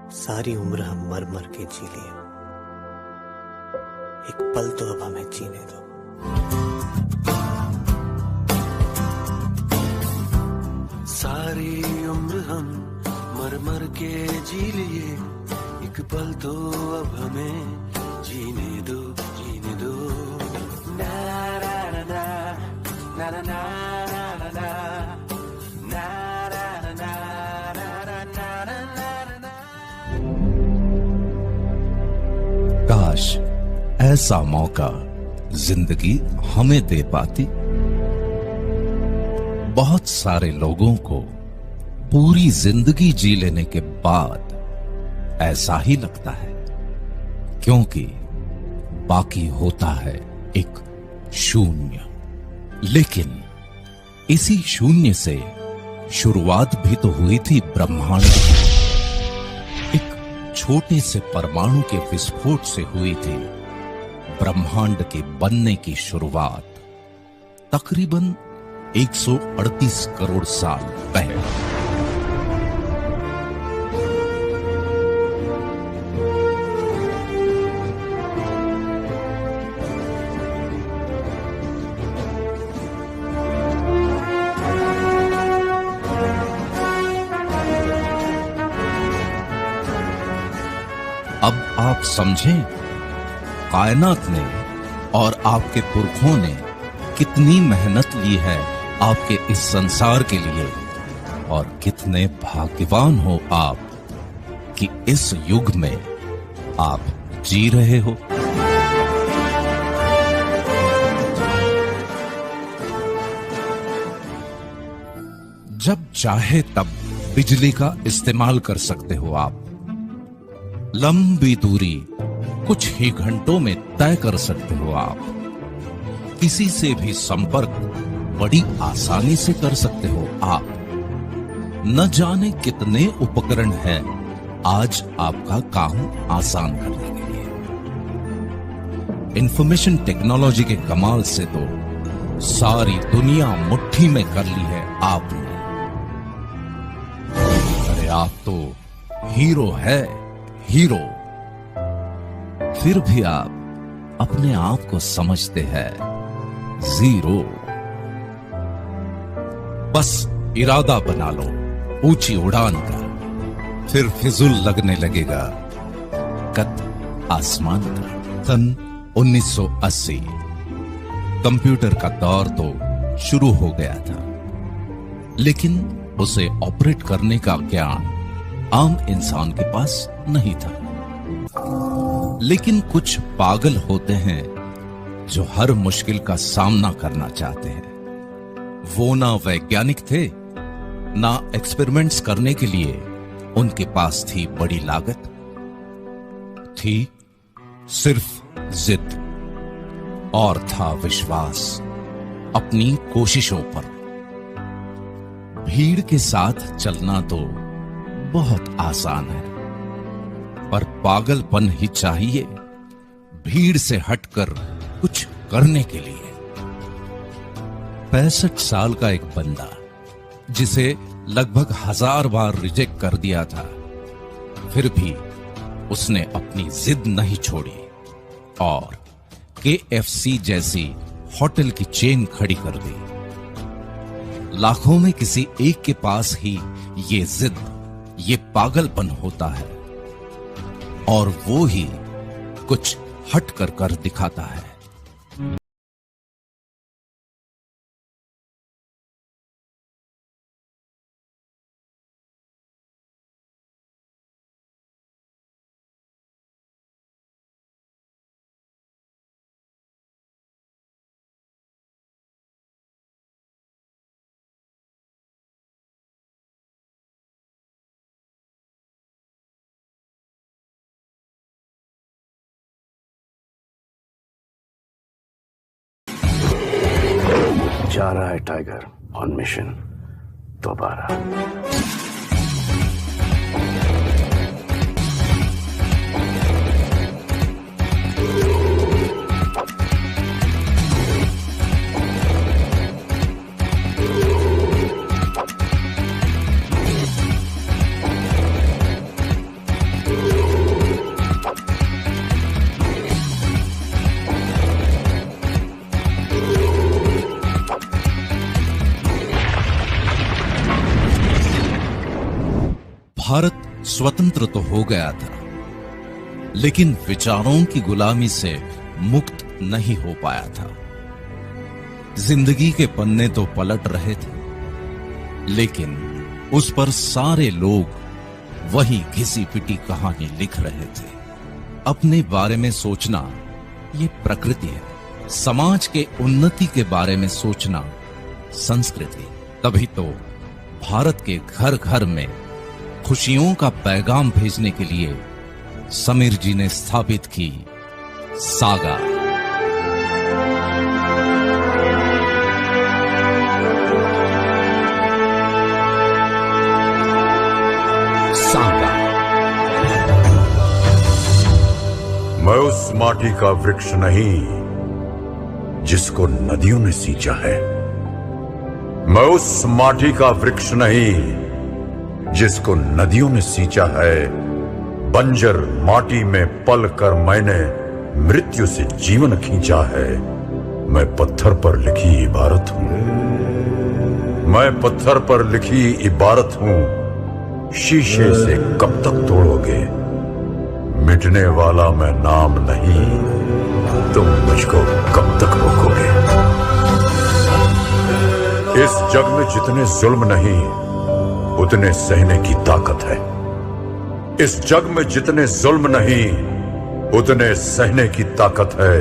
सारी उम्र हम मर मर के जी लिए, एक पल तो अब हमें जीने दो। सारी उम्र हम मर मर के जी लिए, एक पल तो अब हमें जीने दो, जीने दो। ना ना ना ना ना ना ना ना काश ऐसा मौका जिंदगी हमें दे पाती। बहुत सारे लोगों को पूरी जिंदगी जी लेने के बाद ऐसा ही लगता है, क्योंकि बाकी होता है एक शून्य। लेकिन इसी शून्य से शुरुआत भी तो हुई थी ब्रह्मांड की। एक छोटे से परमाणु के विस्फोट से हुई थी ब्रह्मांड के बनने की शुरुआत, तकरीबन 138 करोड़ साल पहले। अब आप समझें, कायनात ने और आपके पुरखों ने कितनी मेहनत ली है आपके इस संसार के लिए, और कितने भाग्यवान हो आप कि इस युग में आप जी रहे हो। जब चाहे तब बिजली का इस्तेमाल कर सकते हो आप। लंबी दूरी कुछ ही घंटों में तय कर सकते हो आप। किसी से भी संपर्क बड़ी आसानी से कर सकते हो आप। न जाने कितने उपकरण हैं आज आपका काम आसान करने के लिए। इंफॉर्मेशन टेक्नोलॉजी के कमाल से तो सारी दुनिया मुट्ठी में कर ली है आपने। अरे आप तो हीरो है, हीरो। फिर भी आप अपने आप को समझते हैं जीरो। बस इरादा बना लो ऊंची उड़ान का, फिर फिजुल लगने लगेगा कद आसमान का। सन 1980 कंप्यूटर का दौर तो शुरू हो गया था, लेकिन उसे ऑपरेट करने का ज्ञान आम इंसान के पास नहीं था। लेकिन कुछ पागल होते हैं जो हर मुश्किल का सामना करना चाहते हैं। वो ना वैज्ञानिक थे, ना एक्सपेरिमेंट्स करने के लिए उनके पास थी बड़ी लागत। थी सिर्फ जिद, और था विश्वास अपनी कोशिशों पर। भीड़ के साथ चलना तो बहुत आसान है, पर पागलपन ही चाहिए भीड़ से हटकर कुछ करने के लिए। 65 साल का एक बंदा, जिसे लगभग 1000 बार रिजेक्ट कर दिया था, फिर भी उसने अपनी जिद नहीं छोड़ी और KFC जैसी होटल की चेन खड़ी कर दी। लाखों में किसी एक के पास ही ये जिद, ये पागलपन होता है, और वो ही कुछ हट कर दिखाता है। जा रहा है टाइगर ऑन मिशन दोबारा। भारत स्वतंत्र तो हो गया था, लेकिन विचारों की गुलामी से मुक्त नहीं हो पाया था। जिंदगी के पन्ने तो पलट रहे थे, लेकिन उस पर सारे लोग वही घिसी पिटी कहानी लिख रहे थे। अपने बारे में सोचना ये प्रकृति है, समाज के उन्नति के बारे में सोचना संस्कृति। तभी तो भारत के घर घर में खुशियों का पैगाम भेजने के लिए समीर जी ने स्थापित की सागा। सागा मैं उस माटी का वृक्ष नहीं जिसको नदियों ने सींचा है। मैं उस माटी का वृक्ष नहीं जिसको नदियों ने सींचा है। बंजर माटी में पल कर मैंने मृत्यु से जीवन खींचा है। मैं पत्थर पर लिखी इबारत हूं। मैं पत्थर पर लिखी इबारत हूं। शीशे से कब तक तोड़ोगे? मिटने वाला मैं नाम नहीं, तुम मुझको कब तक रोकोगे? इस जग में जितने जुल्म नहीं, उतने सहने की ताकत है। इस जग में जितने जुल्म नहीं, उतने सहने की ताकत है।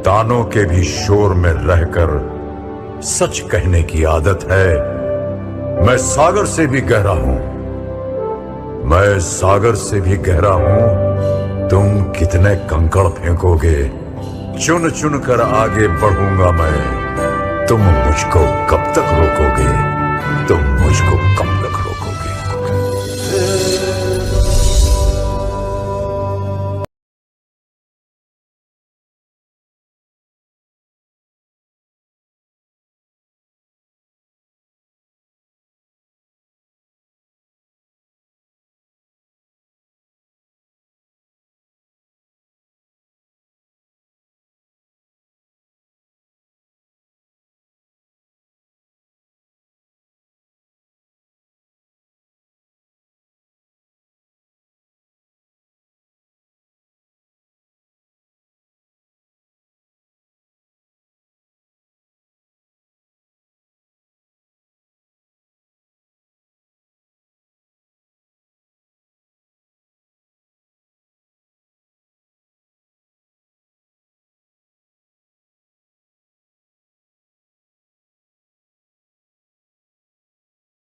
तानों के भी शोर में रहकर सच कहने की आदत है। मैं सागर से भी गहरा हूं। मैं सागर से भी गहरा हूं। तुम कितने कंकड़ फेंकोगे? चुन चुन कर आगे बढ़ूंगा मैं। तुम मुझको कब तक रोकोगे? तुम मुझको कब तक रोकोगे?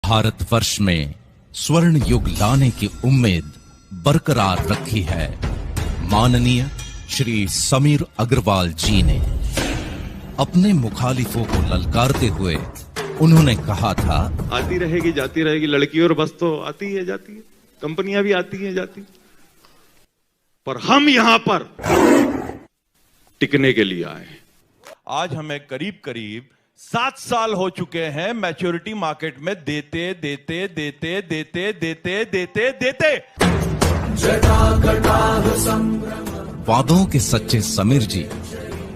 भारतवर्ष में स्वर्ण युग लाने की उम्मीद बरकरार रखी है माननीय श्री समीर अग्रवाल जी ने। अपने मुखालिफों को ललकारते हुए उन्होंने कहा था, आती रहेगी जाती रहेगी, लड़की और बस तो आती है जाती है, कंपनियां भी आती हैं जाती, पर हम यहां पर टिकने के लिए आए। आज हमें करीब करीब 7 साल हो चुके हैं मैच्योरिटी मार्केट में देते देते देते देते देते देते देते। वादों के सच्चे समीर जी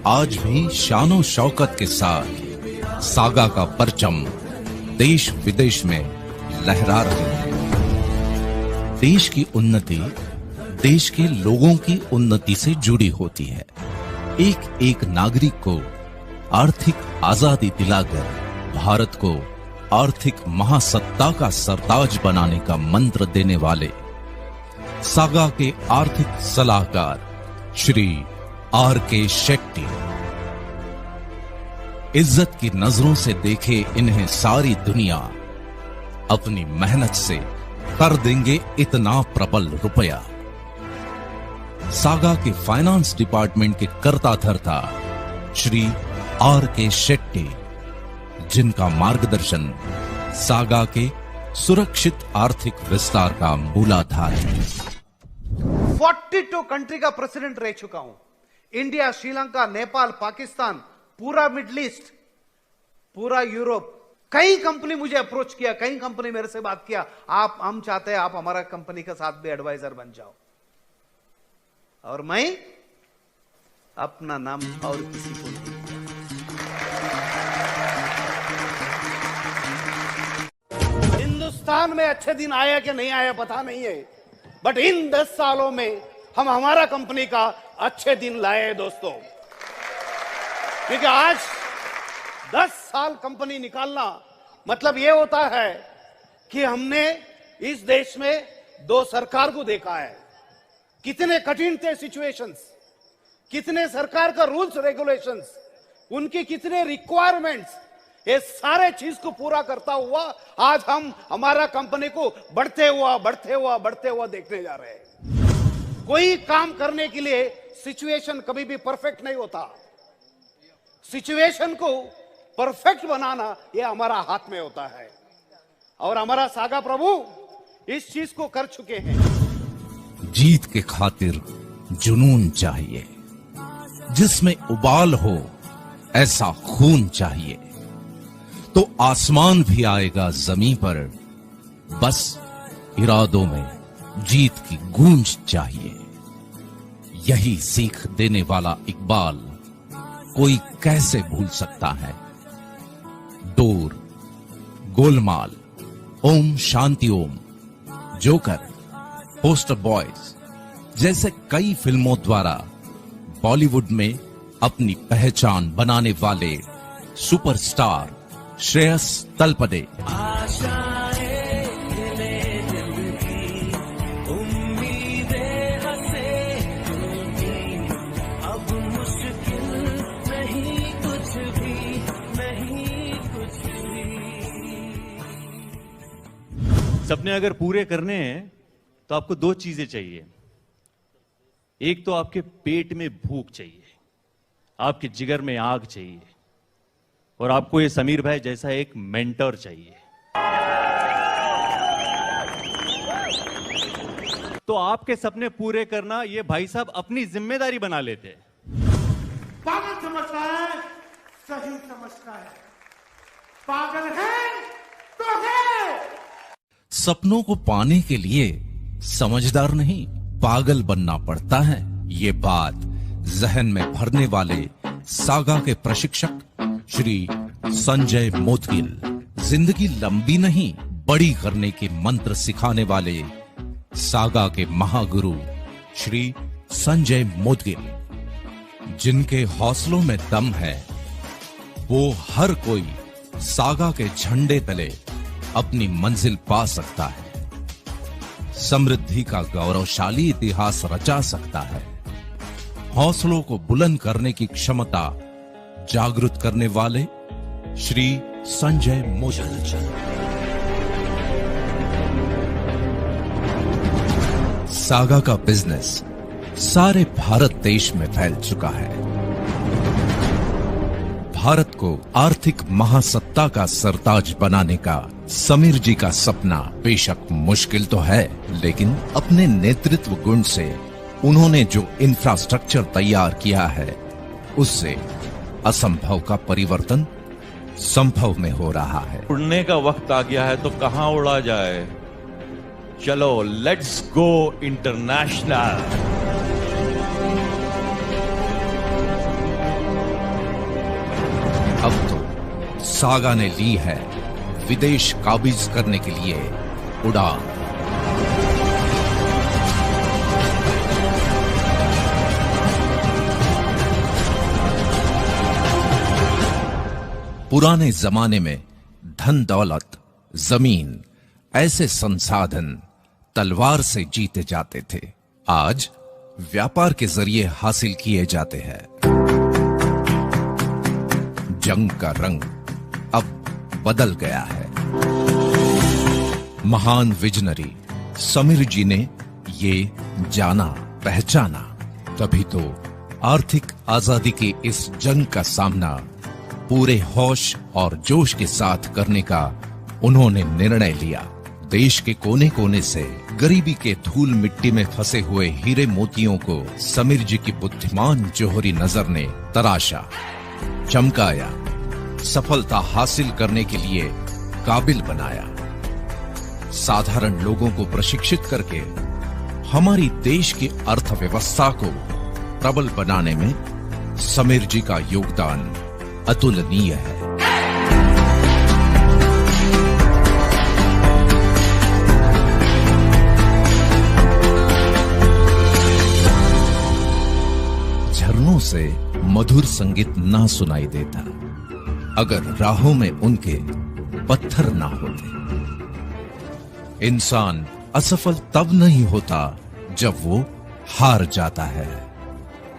आज भी शानो शौकत के साथ सागा का परचम देश विदेश में लहरा रहे हैं। देश की उन्नति देश के लोगों की उन्नति से जुड़ी होती है। एक एक नागरिक को आर्थिक आजादी दिलाकर भारत को आर्थिक महासत्ता का सरताज बनाने का मंत्र देने वाले सागा के आर्थिक सलाहकार श्री आर.के. शेट्टी। इज्जत की नजरों से देखे इन्हें सारी दुनिया, अपनी मेहनत से कर देंगे इतना प्रबल रुपया। सागा के फाइनेंस डिपार्टमेंट के कर्ता धर्ता श्री आर.के. शेट्टी, जिनका मार्गदर्शन सागा के सुरक्षित आर्थिक विस्तार का मूलाधार है। 42 कंट्री का प्रेसिडेंट रह चुका हूं। इंडिया, श्रीलंका, नेपाल, पाकिस्तान, पूरा मिडिल ईस्ट, पूरा यूरोप। कई कंपनी मुझे अप्रोच किया, कई कंपनी मेरे से बात किया, हम चाहते हैं आप हमारा कंपनी का साथ भी एडवाइजर बन जाओ। और मैं अपना नाम और किसी को नहीं दिया। हिंदुस्तान में अच्छे दिन आया कि नहीं आया पता नहीं है, बट इन 10 सालों में हम हमारा कंपनी का अच्छे दिन लाए दोस्तों। क्योंकि आज 10 साल कंपनी निकालना मतलब ये होता है कि हमने इस देश में 2 सरकार को देखा है, कितने कठिन थे सिचुएशंस, कितने सरकार का रूल्स रेगुलेशंस, उनकी कितने रिक्वायरमेंट्स, ये सारे चीज को पूरा करता हुआ आज हम हमारा कंपनी को बढ़ते हुआ देखने जा रहे हैं। कोई काम करने के लिए सिचुएशन कभी भी परफेक्ट नहीं होता, सिचुएशन को परफेक्ट बनाना यह हमारा हाथ में होता है, और हमारा सागा प्रभु इस चीज को कर चुके हैं। जीत के खातिर जुनून चाहिए, जिसमें उबाल हो ऐसा खून चाहिए, तो आसमान भी आएगा जमीन पर, बस इरादों में जीत की गूंज चाहिए। यही सीख देने वाला इकबाल कोई कैसे भूल सकता है। Door, Golmaal, Om Shanti Om, joker, poster boys जैसे कई फिल्मों द्वारा बॉलीवुड में अपनी पहचान बनाने वाले सुपरस्टार श्रेयस तलपदे सपने अगर पूरे करने हैं तो आपको 2 चीजें चाहिए। एक तो आपके पेट में भूख चाहिए, आपके जिगर में आग चाहिए, और आपको ये समीर भाई जैसा एक मेंटर चाहिए। तो आपके सपने पूरे करना ये भाई साहब अपनी जिम्मेदारी बना लेते हैं। पागल समझता है, सही समझता है, पागल है तो है। सपनों को पाने के लिए समझदार नहीं, पागल बनना पड़ता है। ये बात जहन में भरने वाले सागा के प्रशिक्षक श्री संजय मोदगिल, जिंदगी लंबी नहीं बड़ी करने के मंत्र सिखाने वाले सागा के महागुरु श्री संजय मोदगिल, जिनके हौसलों में दम है, वो हर कोई सागा के झंडे तले अपनी मंजिल पा सकता है, समृद्धि का गौरवशाली इतिहास रचा सकता है। हौसलों को बुलंद करने की क्षमता जागृत करने वाले श्री संजय मोदगिल। सागा का बिजनेस सारे भारत देश में फैल चुका है। भारत को आर्थिक महासत्ता का सरताज बनाने का समीर जी का सपना बेशक मुश्किल तो है, लेकिन अपने नेतृत्व गुण से उन्होंने जो इंफ्रास्ट्रक्चर तैयार किया है, उससे असंभव का परिवर्तन संभव में हो रहा है। उड़ने का वक्त आ गया है तो कहां उड़ा जाए, चलो लेट्स गो इंटरनेशनल। अब तो सागा ने ली है विदेश काबिज करने के लिए उड़ान। पुराने जमाने में धन दौलत, जमीन, ऐसे संसाधन तलवार से जीते जाते थे। आज व्यापार के जरिए हासिल किए जाते हैं। जंग का रंग अब बदल गया है। महान विजनरी समीर जी ने ये जाना पहचाना, तभी तो आर्थिक आजादी की इस जंग का सामना पूरे होश और जोश के साथ करने का उन्होंने निर्णय लिया। देश के कोने कोने से गरीबी के धूल मिट्टी में फंसे हुए हीरे मोतियों को समीर जी की बुद्धिमान जोहरी नजर ने तराशा, चमकाया, सफलता हासिल करने के लिए काबिल बनाया। साधारण लोगों को प्रशिक्षित करके हमारी देश की अर्थव्यवस्था को प्रबल बनाने में समीर जी का योगदान अतुलनीय है। से मधुर संगीत ना सुनाई देता अगर राहों में उनके पत्थर ना होते। इंसान असफल तब नहीं होता जब वो हार जाता है।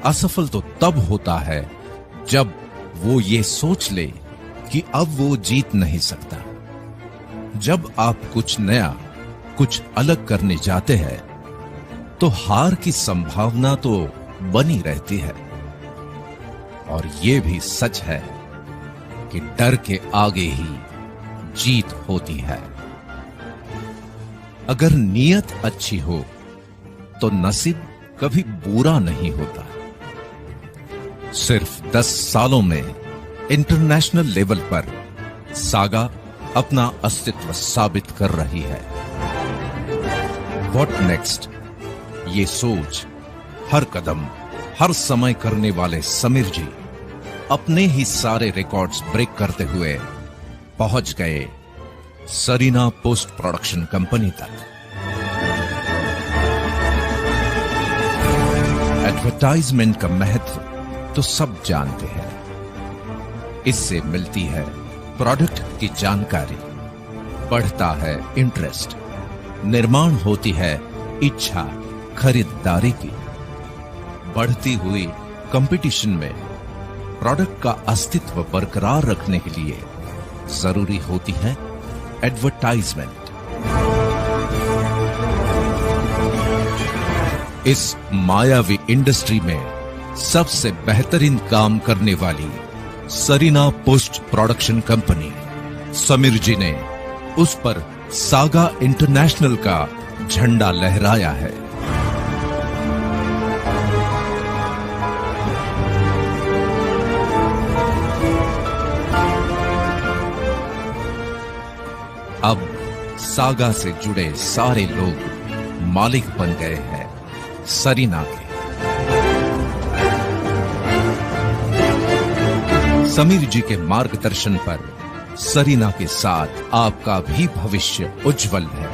असफल तो तब होता है जब वो ये सोच ले कि अब वो जीत नहीं सकता। जब आप कुछ नया, कुछ अलग करने जाते हैं तो हार की संभावना तो बनी रहती है। और ये भी सच है कि डर के आगे ही जीत होती है। अगर नीयत अच्छी हो तो नसीब कभी बुरा नहीं होता। सिर्फ 10 सालों में इंटरनेशनल लेवल पर सागा अपना अस्तित्व साबित कर रही है। What next? ये सोच हर कदम, हर समय करने वाले समीर जी अपने ही सारे रिकॉर्ड्स ब्रेक करते हुए पहुंच गए सरीना पोस्ट प्रोडक्शन कंपनी तक। एडवर्टाइजमेंट का महत्व तो सब जानते हैं। इससे मिलती है प्रोडक्ट की जानकारी, बढ़ता है इंटरेस्ट, निर्माण होती है इच्छा खरीदारी की। बढ़ती हुई कंपटीशन में प्रोडक्ट का अस्तित्व बरकरार रखने के लिए जरूरी होती है एडवर्टाइजमेंट। इस मायावी इंडस्ट्री में सबसे बेहतरीन काम करने वाली Sarina post production company Sameer ji ने उस पर सागा इंटरनेशनल का झंडा लहराया है। अब सागा से जुड़े सारे लोग मालिक बन गए हैं सरीना के। समीर जी के मार्गदर्शन पर सरीना के साथ आपका भी भविष्य उज्जवल है।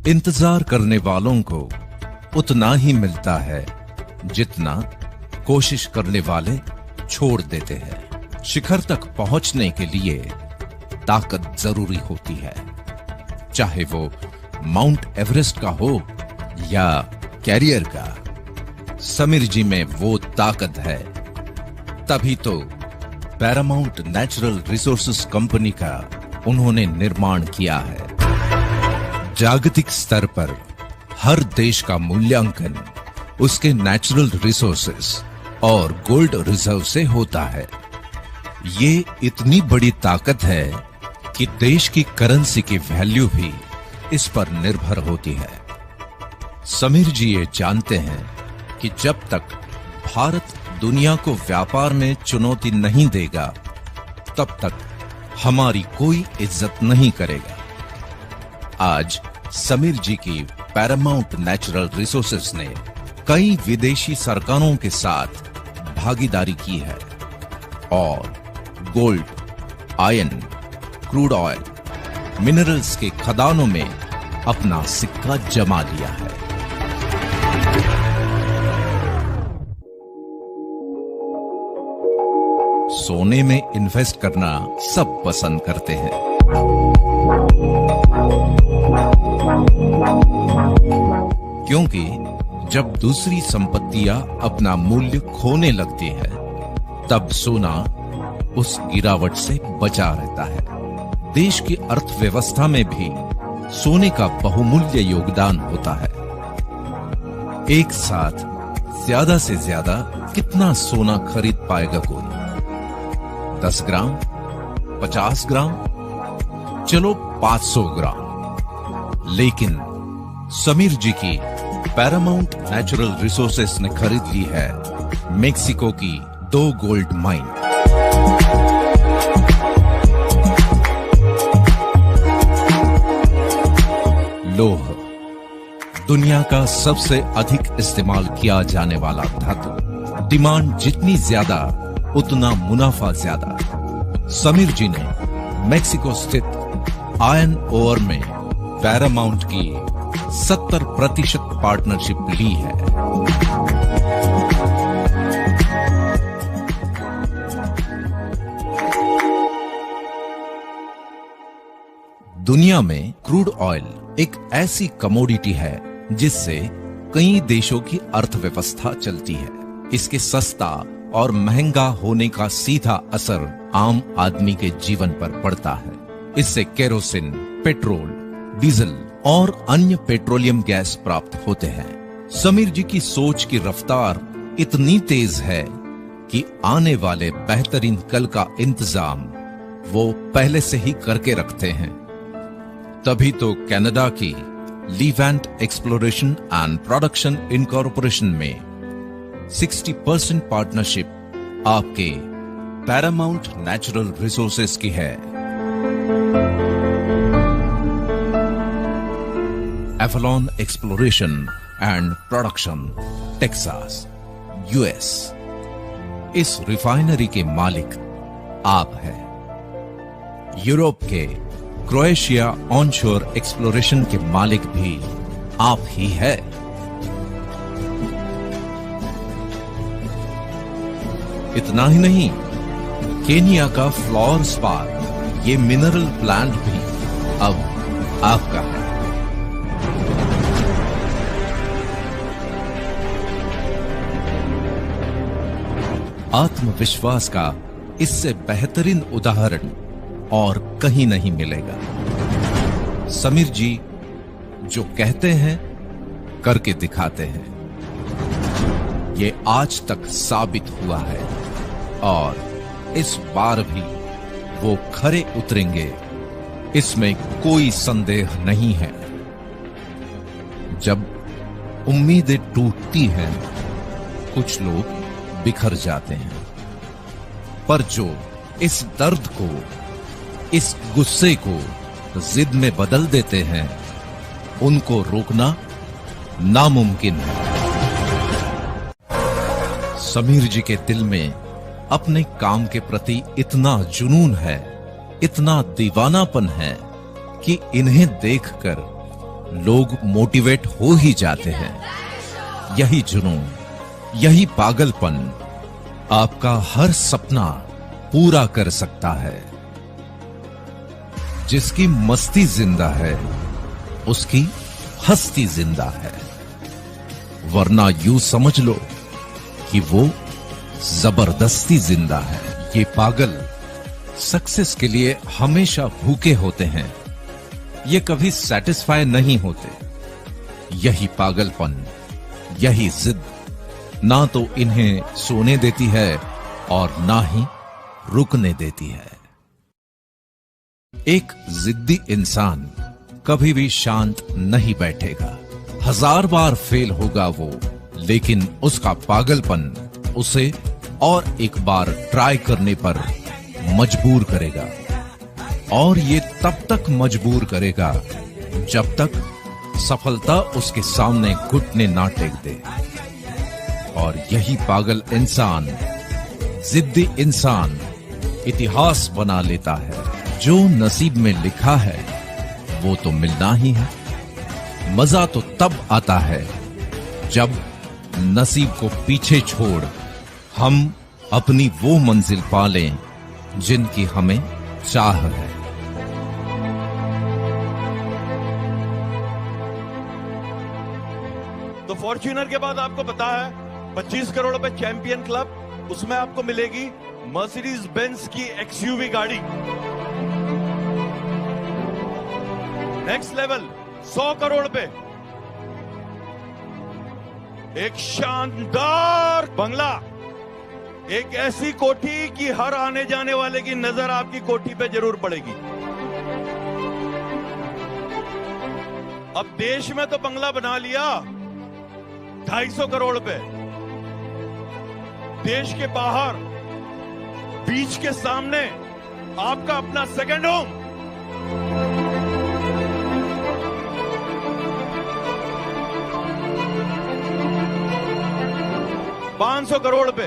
इंतजार करने वालों को उतना ही मिलता है जितना कोशिश करने वाले छोड़ देते हैं। शिखर तक पहुंचने के लिए ताकत जरूरी होती है, चाहे वो माउंट एवरेस्ट का हो या कैरियर का। समीर जी में वो ताकत है, तभी तो पैरामाउंट नेचुरल रिसोर्सेज कंपनी का उन्होंने निर्माण किया है। जागतिक स्तर पर हर देश का मूल्यांकन उसके नेचुरल रिसोर्सेज और गोल्ड रिजर्व से होता है। ये इतनी बड़ी ताकत है कि देश की करेंसी की वैल्यू भी इस पर निर्भर होती है। समीर जी ये जानते हैं कि जब तक भारत दुनिया को व्यापार में चुनौती नहीं देगा, तब तक हमारी कोई इज्जत नहीं करेगा। आज समीर जी की पैरामाउंट नेचुरल रिसोर्सेज ने कई विदेशी सरकारों के साथ भागीदारी की है और gold, iron, crude oil, minerals के खदानों में अपना सिक्का जमा लिया है। सोने में इन्वेस्ट करना सब पसंद करते हैं, क्योंकि जब दूसरी संपत्तियां अपना मूल्य खोने लगती है, तब सोना उस गिरावट से बचा रहता है। देश की अर्थव्यवस्था में भी सोने का बहुमूल्य योगदान होता है। एक साथ ज्यादा से ज्यादा कितना सोना खरीद पाएगा कोई? 10 ग्राम, 50 ग्राम, चलो 500 ग्राम। लेकिन समीर जी की पैरामाउंट नेचुरल रिसोर्सेज ने खरीद ली है मेक्सिको की 2 गोल्ड माइन। लोह दुनिया का सबसे अधिक इस्तेमाल किया जाने वाला धातु। डिमांड जितनी ज्यादा उतना मुनाफा ज्यादा। समीर जी ने मेक्सिको स्थित आयरन ओर में पैरामाउंट की 70% पार्टनरशिप ली है। दुनिया में क्रूड ऑयल एक ऐसी कमोडिटी है जिससे कई देशों की अर्थव्यवस्था चलती है। इसके सस्ता और महंगा होने का सीधा असर आम आदमी के जीवन पर पड़ता है। इससे केरोसिन, पेट्रोल, डीजल और अन्य पेट्रोलियम गैस प्राप्त होते हैं। समीर जी की सोच की रफ्तार इतनी तेज है कि आने वाले बेहतरीन कल का इंतजाम वो पहले से ही करके रखते हैं। तभी तो कनाडा की लीवेंट एक्सप्लोरेशन एंड प्रोडक्शन इनकॉर्पोरेशन में 60% पार्टनरशिप आपके पैरामाउंट नेचुरल रिसोर्सेज की है। Avalon exploration and production, Texas, US. इस रिफाइनरी के मालिक आप हैं। यूरोप के क्रोएशिया ऑनशोर एक्सप्लोरेशन के मालिक भी आप ही है। इतना ही नहीं, केनिया का फ्लोर स्पा, ये मिनरल प्लांट भी अब आपका है। आत्मविश्वास का इससे बेहतरीन उदाहरण और कहीं नहीं मिलेगा। समीर जी जो कहते हैं करके दिखाते हैं। ये आज तक साबित हुआ है और इस बार भी वो खरे उतरेंगे, इसमें कोई संदेह नहीं है। जब उम्मीदें टूटती हैं, कुछ लोग बिखर जाते हैं, पर जो इस दर्द को, इस गुस्से को जिद में बदल देते हैं, उनको रोकना नामुमकिन है। समीर जी के दिल में अपने काम के प्रति इतना जुनून है, इतना दीवानापन है कि इन्हें देखकर लोग मोटिवेट हो ही जाते हैं। यही जुनून, यही पागलपन आपका हर सपना पूरा कर सकता है। जिसकी मस्ती जिंदा है, उसकी हस्ती जिंदा है, वरना यूं समझ लो कि वो जबरदस्ती जिंदा है। ये पागल सक्सेस के लिए हमेशा भूखे होते हैं, ये कभी सेटिस्फाई नहीं होते। यही पागलपन, यही जिद ना तो इन्हें सोने देती है और ना ही रुकने देती है। एक जिद्दी इंसान कभी भी शांत नहीं बैठेगा। 1000 बार फेल होगा वो, लेकिन उसका पागलपन उसे और एक बार ट्राई करने पर मजबूर करेगा। और ये तब तक मजबूर करेगा जब तक सफलता उसके सामने घुटने ना टेक दे। और यही पागल इंसान, जिद्दी इंसान इतिहास बना लेता है। जो नसीब में लिखा है वो तो मिलना ही है। मजा तो तब आता है जब नसीब को पीछे छोड़ हम अपनी वो मंजिल पालें जिनकी हमें चाह है। तो फॉर्च्यूनर के बाद आपको पता है 25 करोड़ रुपए चैंपियन क्लब, उसमें आपको मिलेगी मर्सिडीज बेंज की एक्सयूवी गाड़ी। नेक्स्ट लेवल 100 करोड़ पे एक शानदार बंगला, एक ऐसी कोठी कि हर आने जाने वाले की नजर आपकी कोठी पे जरूर पड़ेगी। अब देश में तो बंगला बना लिया 250 करोड़ पे, देश के बाहर बीच के सामने आपका अपना सेकंड होम। $500 करोड़ पे।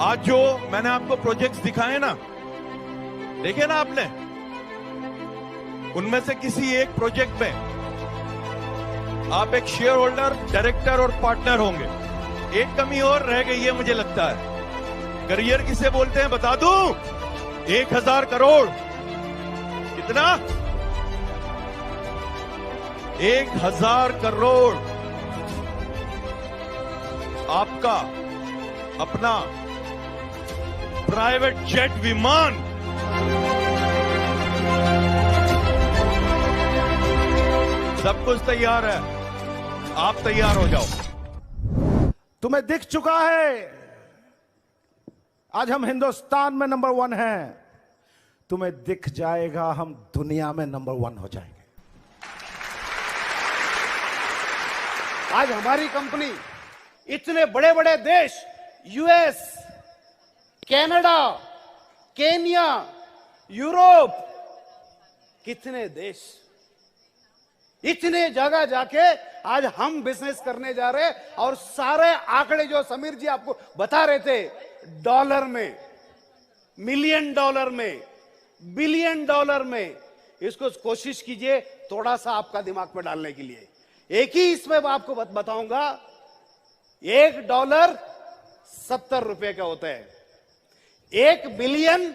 आज जो मैंने आपको प्रोजेक्ट्स दिखाए ना, देखे ना आपने, उनमें से किसी एक प्रोजेक्ट में आप एक शेयर होल्डर, डायरेक्टर और पार्टनर होंगे। एक कमी और रह गई है मुझे लगता है। करियर किसे बोलते हैं बता दूं? 1000 करोड़। कितना? 1000 करोड़ आपका अपना प्राइवेट जेट विमान। सब कुछ तैयार है, आप तैयार हो जाओ। तुम्हें दिख चुका है आज हम हिंदुस्तान में नंबर 1 हैं। तुम्हें दिख जाएगा हम दुनिया में नंबर 1 हो जाएंगे। आज हमारी कंपनी इतने बड़े बड़े देश, यूएस, कनाडा, केन्या, यूरोप, कितने देश, इतने जगह जाके आज हम बिजनेस करने जा रहे हैं। और सारे आंकड़े जो समीर जी आपको बता रहे थे, डॉलर में, मिलियन डॉलर में, बिलियन डॉलर में, इसको कोशिश कीजिए थोड़ा सा आपका दिमाग में डालने के लिए। एक ही इसमें आपको बताऊंगा, $1 70 रुपए का होता है। 1 बिलियन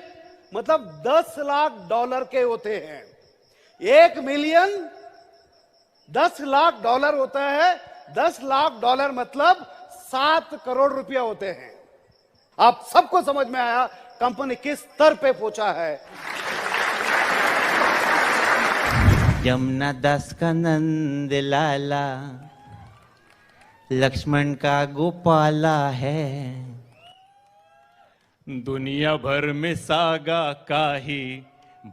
मतलब 10 लाख डॉलर के होते हैं। 1 मिलियन 10 लाख डॉलर होता है। 10 लाख डॉलर मतलब 7 करोड़ रुपया होते हैं। आप सबको समझ में आया कंपनी किस स्तर पे पहुंचा है। यमुना दास का नंद लाला, लक्ष्मण का गोपाला है। दुनिया भर में सागा का ही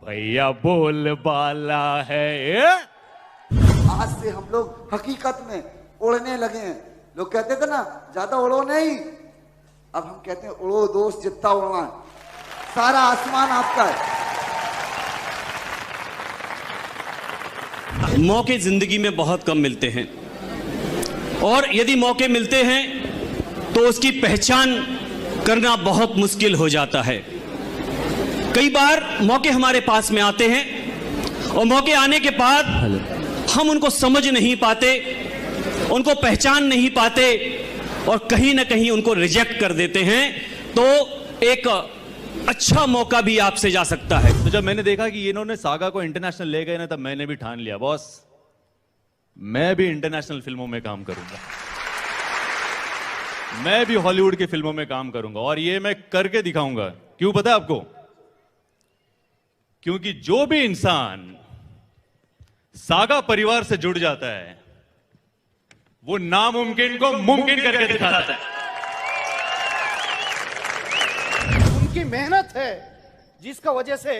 भैया बोल बाला है। आज से हम लोग हकीकत में उड़ने लगे हैं। लोग कहते थे ना ज्यादा उड़ो नहीं, अब हम कहते हैं उड़ो दोस्त, जितना उड़ना है, सारा आसमान आपका है। मौके जिंदगी में बहुत कम मिलते हैं, और यदि मौके मिलते हैं तो उसकी पहचान करना बहुत मुश्किल हो जाता है। कई बार मौके हमारे पास में आते हैं और मौके आने के बाद हम उनको समझ नहीं पाते, उनको पहचान नहीं पाते और कहीं ना कहीं उनको रिजेक्ट कर देते हैं। तो एक अच्छा मौका भी आपसे जा सकता है। तो जब मैंने देखा कि इन्होंने सागा को इंटरनेशनल ले गए ना, तब मैंने भी ठान लिया, बॉस मैं भी इंटरनेशनल फिल्मों में काम करूंगा, मैं भी हॉलीवुड की फिल्मों में काम करूंगा, और ये मैं करके दिखाऊंगा। क्यों पता है आपको? क्योंकि जो भी इंसान सागा परिवार से जुड़ जाता है वो नामुमकिन को मुमकिन करके दिखाता है। उनकी मेहनत है जिसका वजह से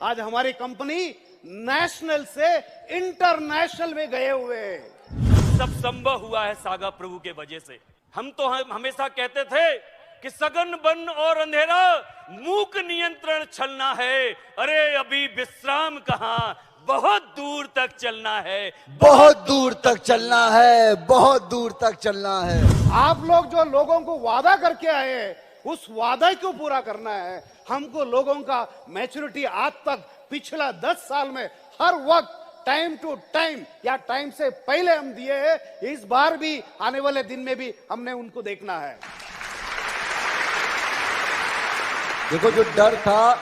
आज हमारी कंपनी नेशनल से इंटरनेशनल में गए हुए हैं। सब संभव हुआ है सागा प्रभु के वजह से। हम तो हमेशा कहते थे कि सघन वन और अंधेरा, मूक नियंत्रण छलना है। अरे अभी विश्राम कहां, बहुत दूर तक चलना है, बहुत दूर तक चलना है, बहुत दूर तक चलना है। आप लोग जो लोगों को वादा करके आए हैं, उस वादा को पूरा करना है। हमको लोगों का मैच्योरिटी आज तक पिछला 10 साल में हर वक्त टाइम टू टाइम या टाइम से पहले हम दिए हैं। इस बार भी आने वाले दिन में भी हमने उनको देखना है। देखो जो डर था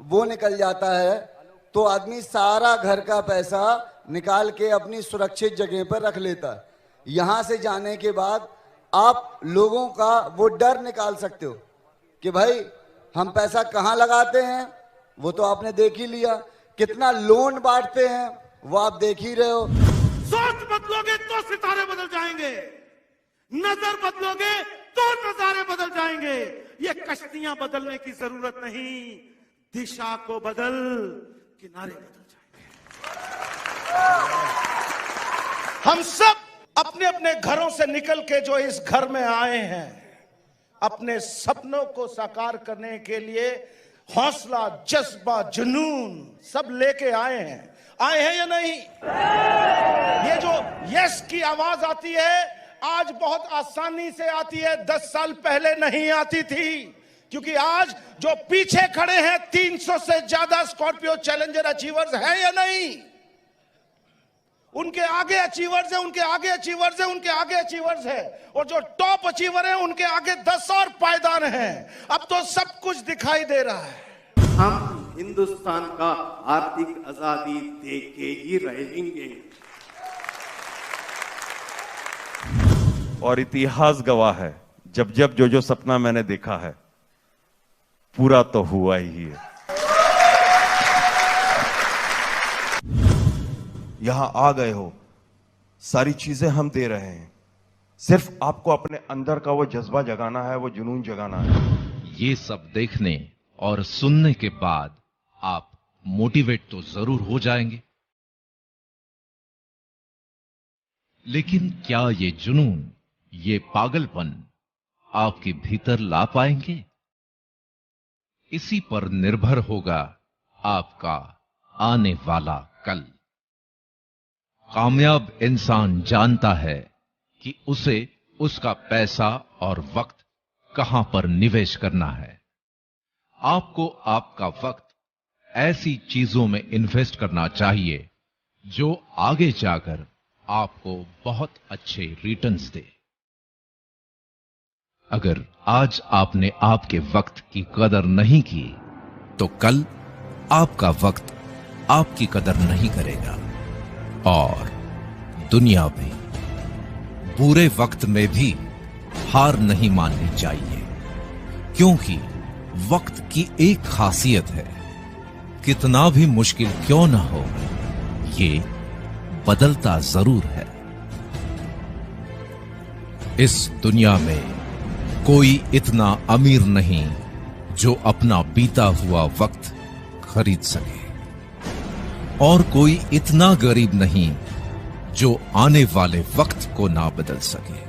वो निकल जाता है तो आदमी सारा घर का पैसा निकाल के अपनी सुरक्षित जगह पर रख लेता है। यहां से जाने के बाद आप लोगों का वो डर निकाल सकते हो कि भाई हम पैसा कहां लगाते हैं, वो तो आपने देख ही लिया। कितना लोन बांटते हैं वो आप देख ही रहे हो। सोच बदलोगे तो सितारे बदल जाएंगे, नजर बदलोगे तो नजारे बदल जाएंगे। ये कश्तियां बदलने की जरूरत नहीं, दिशा को बदल, किनारे बदल जाएंगे। हम सब अपने अपने घरों से निकल के जो इस घर में आए हैं, अपने सपनों को साकार करने के लिए हौसला, जज्बा, जुनून सब लेके आए हैं या नहीं? ये जो यस की आवाज आती है आज बहुत आसानी से आती है, 10 साल पहले नहीं आती थी। क्योंकि आज जो पीछे खड़े हैं 300 से ज्यादा स्कॉर्पियो चैलेंजर अचीवर्स हैं या नहीं? उनके आगे अचीवर्स है, उनके आगे अचीवर्स है, उनके आगे अचीवर्स है, और जो टॉप अचीवर है उनके आगे 10 और पायदान हैं। अब तो सब कुछ दिखाई दे रहा है। हम हिंदुस्तान का आर्थिक आजादी दे के ही रहेंगे। और इतिहास गवाह है, जब जब जो सपना मैंने देखा है पूरा तो हुआ ही है। यहां आ गए हो, सारी चीजें हम दे रहे हैं, सिर्फ आपको अपने अंदर का वो जज्बा जगाना है, वो जुनून जगाना है। ये सब देखने और सुनने के बाद आप मोटिवेट तो जरूर हो जाएंगे, लेकिन क्या ये जुनून, ये पागलपन आपके भीतर ला पाएंगे? इसी पर निर्भर होगा आपका आने वाला कल। कामयाब इंसान जानता है कि उसे उसका पैसा और वक्त कहां पर निवेश करना है। आपको आपका वक्त ऐसी चीजों में इन्वेस्ट करना चाहिए जो आगे जाकर आपको बहुत अच्छे रिटर्न्स दे। अगर आज आपने आपके वक्त की कदर नहीं की, तो कल आपका वक्त आपकी कदर नहीं करेगा। और दुनिया में बुरे वक्त में भी हार नहीं माननी चाहिए, क्योंकि वक्त की एक खासियत है, कितना भी मुश्किल क्यों ना हो, ये बदलता जरूर है। इस दुनिया में कोई इतना अमीर नहीं जो अपना बीता हुआ वक्त खरीद सके, और कोई इतना गरीब नहीं जो आने वाले वक्त को ना बदल सके।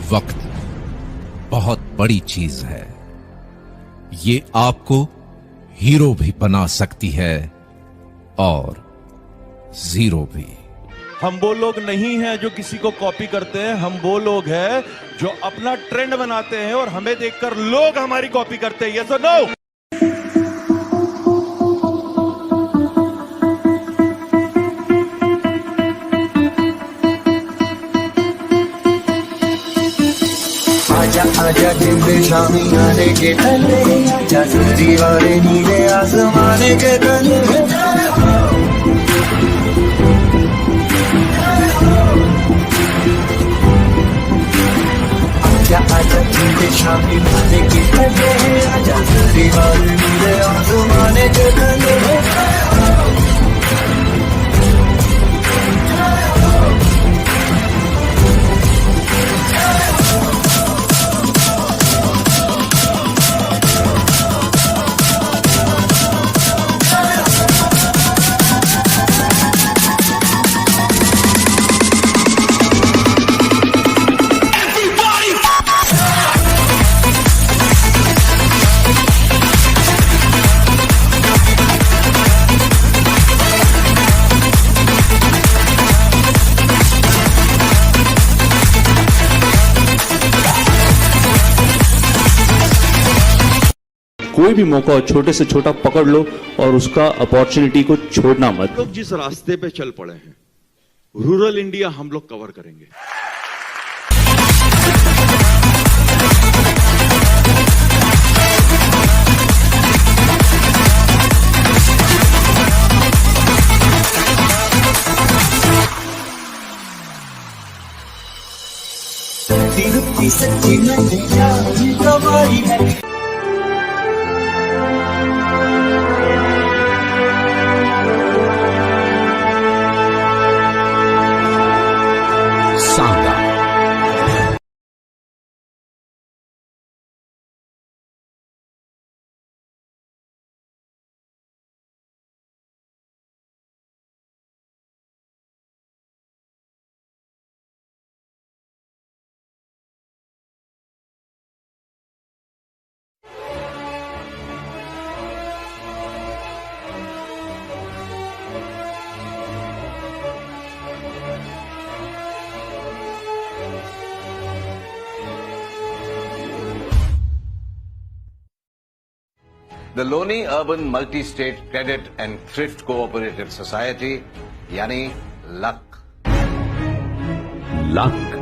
वक्त बहुत बड़ी चीज है, ये आपको हीरो भी बना सकती है और जीरो भी। हम वो लोग नहीं हैं जो किसी को कॉपी करते हैं, हम वो लोग हैं जो अपना ट्रेंड बनाते हैं और हमें देखकर लोग हमारी कॉपी करते हैं। यस और नो? आजा आजा जिंदे शामी आने के तले, आजा सूरी वाले नीले आसमाने के तले। आजा जिंदे शामी आने के तले, आजा सूरी वाले नीले आसमाने के तले। कोई भी मौका छोटे से छोटा पकड़ लो और उसका अपॉर्चुनिटी को छोड़ना मत। लोग जिस रास्ते पे चल पड़े हैं, रूरल इंडिया हम लोग कवर करेंगे। सच्ची नहीं कमाई है। The Loni Urban Multi-State Credit and Thrift Cooperative Society यानी luck. Luck.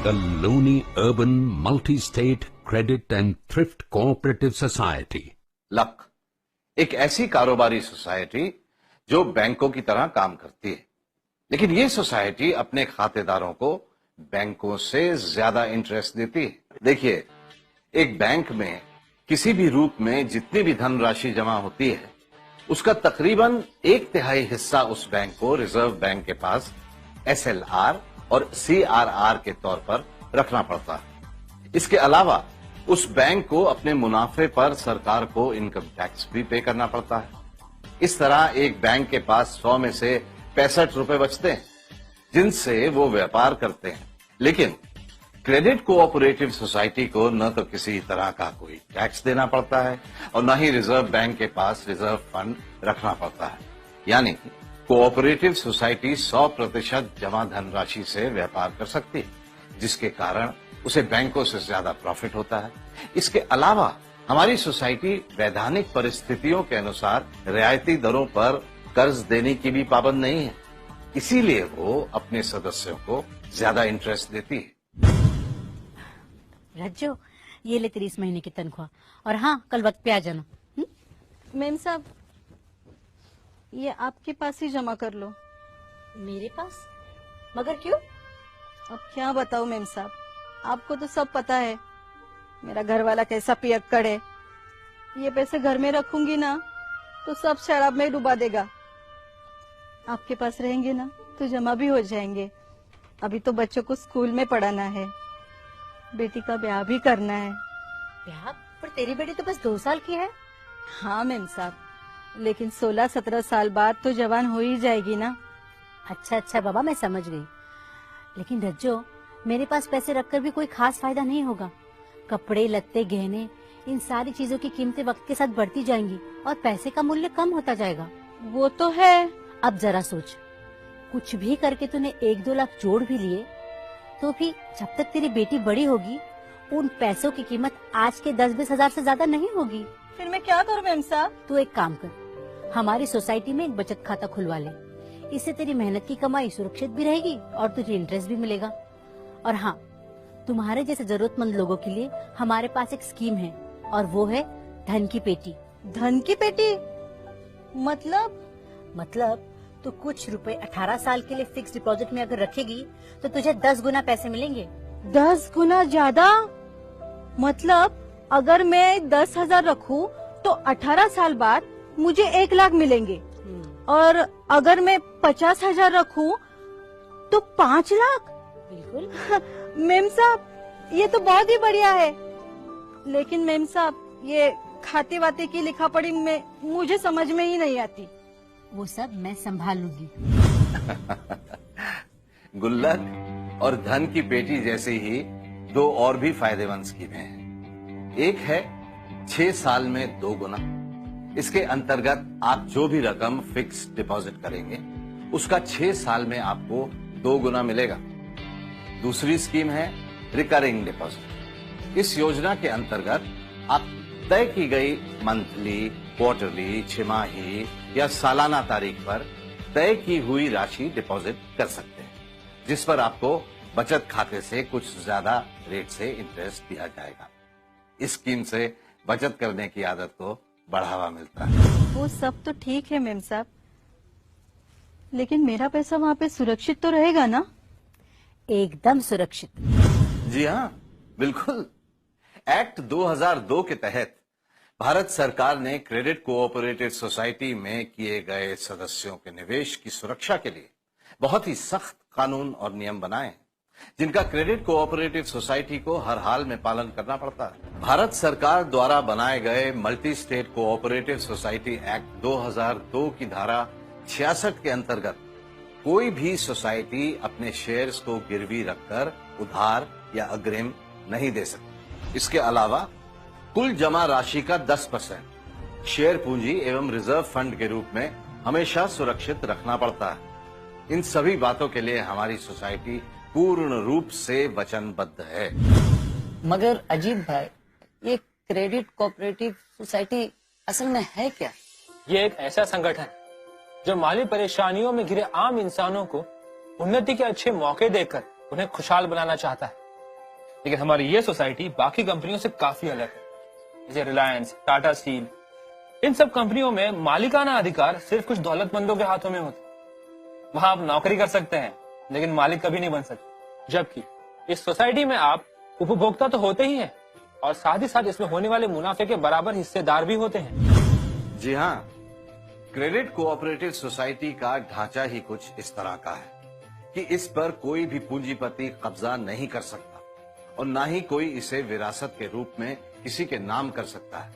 The Looney Urban Multi-State Credit and Thrift Cooperative Society. Luck एक ऐसी कारोबारी सोसाइटी जो बैंकों की तरह काम करती है, लेकिन ये सोसाइटी अपने खातेदारों को बैंकों से ज्यादा इंटरेस्ट देती है। देखिए, एक बैंक में किसी भी रूप में जितनी भी धनराशि जमा होती है, उसका तकरीबन 1/3 हिस्सा उस बैंक को रिजर्व बैंक के पास SLR और CRR के तौर पर रखना पड़ता है। इसके अलावा उस बैंक को अपने मुनाफे पर सरकार को इनकम टैक्स भी पे करना पड़ता है। इस तरह एक बैंक के पास 100 में से 65 रुपए बचते हैं, जिनसे वो व्यापार करते हैं। लेकिन क्रेडिट कोऑपरेटिव सोसाइटी को न तो किसी तरह का कोई टैक्स देना पड़ता है और न ही रिजर्व बैंक के पास रिजर्व फंड रखना पड़ता है। यानी कोऑपरेटिव सोसाइटी 100% जमा धनराशि से व्यापार कर सकती है, जिसके कारण उसे बैंकों से ज्यादा प्रॉफिट होता है। इसके अलावा हमारी सोसाइटी वैधानिक परिस्थितियों के अनुसार रियायती दरों पर कर्ज देने की भी पाबंद नहीं है, इसीलिए वो अपने सदस्यों को ज्यादा इंटरेस्ट देती है। रज्जो, ये ले तेरी इस महीने की तनख्वाह, और हाँ, कल वक्त पे आ जाना। मेम साहब, ये आपके पास ही जमा कर लो। मेरे पास? मगर क्यों? अब क्या बताऊं मेम साहब, आपको तो सब पता है मेरा घर वाला कैसा पियक्कड़ है। ये पैसे घर में रखूंगी ना तो सब शराब में डुबा देगा। आपके पास रहेंगे ना तो जमा भी हो जाएंगे। अभी तो बच्चों को स्कूल में पढ़ाना है, बेटी का ब्याह भी करना है। ब्याह? पर तेरी बेटी तो बस 2 साल की है। हाँ मेम साहब, लेकिन 16-17 साल बाद तो जवान हो ही जाएगी ना। अच्छा बाबा, मैं समझ गई। लेकिन रज्जो, मेरे पास पैसे रखकर भी कोई खास फायदा नहीं होगा। कपड़े, लत्ते, गहने, इन सारी चीजों की कीमतें वक्त के साथ बढ़ती जाएंगी और पैसे का मूल्य कम होता जाएगा। वो तो है। अब जरा सोच, कुछ भी करके तूने 1-2 लाख जोड़ भी लिए, तो भी जब तक तेरी बेटी बड़ी होगी, उन पैसों की कीमत आज के 10-20 हजार से ज्यादा नहीं होगी। फिर मैं क्या करूं मेम साहब? तू एक काम कर, हमारी सोसाइटी में एक बचत खाता खुलवा ले। इससे तेरी मेहनत की कमाई सुरक्षित भी रहेगी और तुझे इंटरेस्ट भी मिलेगा। और हाँ, तुम्हारे जैसे जरूरतमंद लोगों के लिए हमारे पास एक स्कीम है, और वो है धन की पेटी। धन की पेटी? मतलब तो कुछ रुपए 18 साल के लिए फिक्स डिपॉजिट में अगर रखेगी तो तुझे 10 गुना पैसे मिलेंगे। 10 गुना ज्यादा? मतलब अगर मैं 10,000 रखूं तो 18 साल बाद मुझे 1 लाख मिलेंगे, और अगर मैं 50,000 रखूं तो 5 लाख? बिल्कुल। मेम साहब, ये तो बहुत ही बढ़िया है। लेकिन मेम साहब, ये खाते वाते की लिखा पढ़ी में मुझे समझ में ही नहीं आती। वो सब मैं संभाल लूंगी। गुल्लक और धन की पेटी जैसे ही 2 और भी फायदेमंद स्कीमें हैं। एक है 6 साल में 2 गुना। इसके अंतर्गत आप जो भी रकम फिक्स डिपॉजिट करेंगे, उसका 6 साल में आपको 2 गुना मिलेगा। दूसरी स्कीम है रिकरिंग डिपॉजिट। इस योजना के अंतर्गत आप तय की गई मंथली, क्वार्टरली, छिमाही या सालाना तारीख पर तय की हुई राशि डिपॉजिट कर सकते हैं, जिस पर आपको बचत खाते से कुछ ज्यादा रेट से इंटरेस्ट दिया जाएगा। इस स्कीम से बचत करने की आदत को बढ़ावा मिलता है। वो सब तो ठीक है मेम साहब, लेकिन मेरा पैसा वहाँ पे सुरक्षित तो रहेगा ना? एकदम सुरक्षित। जी हाँ, बिल्कुल। एक्ट 2002 के तहत भारत सरकार ने क्रेडिट कोऑपरेटिव सोसाइटी में किए गए सदस्यों के निवेश की सुरक्षा के लिए बहुत ही सख्त कानून और नियम बनाए, जिनका क्रेडिट कोऑपरेटिव सोसाइटी को हर हाल में पालन करना पड़ता है। भारत सरकार द्वारा बनाए गए multi state cooperative society act 2002 की धारा 66 के अंतर्गत कोई भी सोसाइटी अपने शेयर्स को गिरवी रखकर उधार या अग्रिम नहीं दे सकती। इसके अलावा कुल जमा राशि का 10% शेयर पूंजी एवं रिजर्व फंड के रूप में हमेशा सुरक्षित रखना पड़ता है। इन सभी बातों के लिए हमारी सोसाइटी पूर्ण रूप से वचनबद्ध है। मगर अजीत भाई, ये क्रेडिट कोऑपरेटिव सोसाइटी असल में है क्या? ये एक ऐसा संगठन जो माली परेशानियों में घिरे आम इंसानों को उन्नति के अच्छे मौके देकर उन्हें खुशहाल बनाना चाहता है। लेकिन हमारी ये सोसाइटी बाकी कंपनियों से काफी अलग है। जैसे रिलायंस, टाटा स्टील, इन सब कंपनियों में मालिकाना अधिकार सिर्फ कुछ दौलतमंदों के हाथों में होते। वहां आप नौकरी कर सकते हैं लेकिन मालिक कभी नहीं बन सकते, जबकि इस सोसाइटी में आप उपभोक्ता तो होते ही हैं और साथ ही साथ इसमें होने वाले मुनाफे के बराबर हिस्सेदार भी होते हैं। जी हाँ, क्रेडिट कोऑपरेटिव सोसाइटी का ढांचा ही कुछ इस तरह का है कि इस पर कोई भी पूंजीपति कब्जा नहीं कर सकता और ना ही कोई इसे विरासत के रूप में किसी के नाम कर सकता है।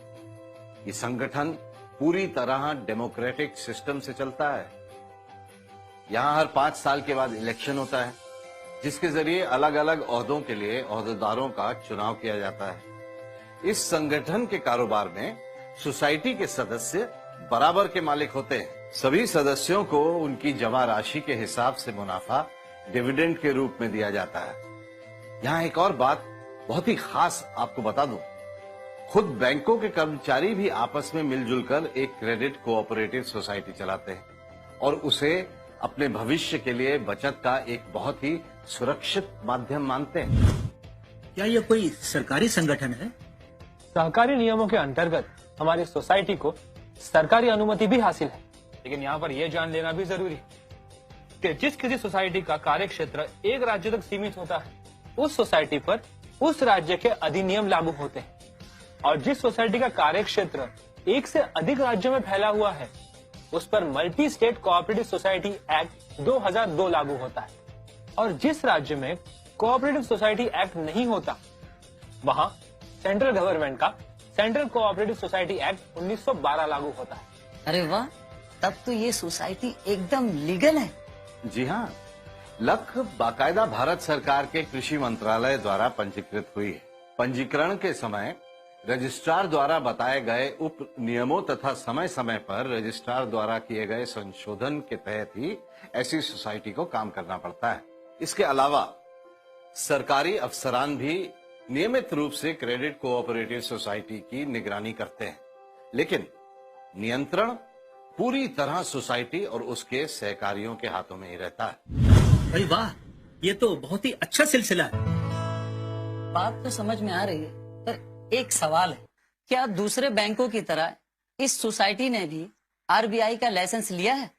ये संगठन पूरी तरह डेमोक्रेटिक सिस्टम से चलता है। यहाँ हर 5 साल के बाद इलेक्शन होता है, जिसके जरिए अलग अलग ओहदों के लिए ओहदेदारों का चुनाव किया जाता है। इस संगठन के कारोबार में सोसाइटी के सदस्य बराबर के मालिक होते हैं। सभी सदस्यों को उनकी जमा राशि के हिसाब से मुनाफा डिविडेंड के रूप में दिया जाता है। यहाँ एक और बात बहुत ही खास आपको बता दूं, खुद बैंकों के कर्मचारी भी आपस में मिलजुल कर एक क्रेडिट कोऑपरेटिव सोसाइटी चलाते हैं और उसे अपने भविष्य के लिए बचत का एक बहुत ही सुरक्षित माध्यम मानते हैं। क्या यह कोई सरकारी संगठन है? सहकारी नियमों के अंतर्गत हमारी सोसाइटी को सरकारी अनुमति भी हासिल है, लेकिन यहाँ पर यह जान लेना भी जरूरी है कि जिस किसी सोसाइटी का कार्य क्षेत्र एक राज्य तक सीमित होता है, उस सोसाइटी पर उस राज्य के अधिनियम लागू होते हैं, और जिस सोसाइटी का कार्य क्षेत्र एक से अधिक राज्यों में फैला हुआ है, उस पर multi state cooperative society act 2002 लागू होता है। और जिस राज्य में कोऑपरेटिव सोसाइटी एक्ट नहीं होता, वहां सेंट्रल गवर्नमेंट का सेंट्रल कोऑपरेटिव सोसाइटी एक्ट 1912 लागू होता है। अरे वाह, तब तो ये सोसाइटी एकदम लीगल है। जी हाँ, लख बाकायदा भारत सरकार के कृषि मंत्रालय द्वारा पंजीकृत हुई है। पंजीकरण के समय रजिस्ट्रार द्वारा बताए गए उप नियमों तथा समय समय पर रजिस्ट्रार द्वारा किए गए संशोधन के तहत ही ऐसी सोसाइटी को काम करना पड़ता है। इसके अलावा सरकारी अफसरान भी नियमित रूप से क्रेडिट कोऑपरेटिव सोसाइटी की निगरानी करते हैं, लेकिन नियंत्रण पूरी तरह सोसाइटी और उसके सहकारियों के हाथों में ही रहता है। अरे वाह, ये तो बहुत ही अच्छा सिलसिला है। बात तो समझ में आ रही है, पर एक सवाल है, क्या दूसरे बैंकों की तरह इस सोसाइटी ने भी आरबीआई का लाइसेंस लिया है?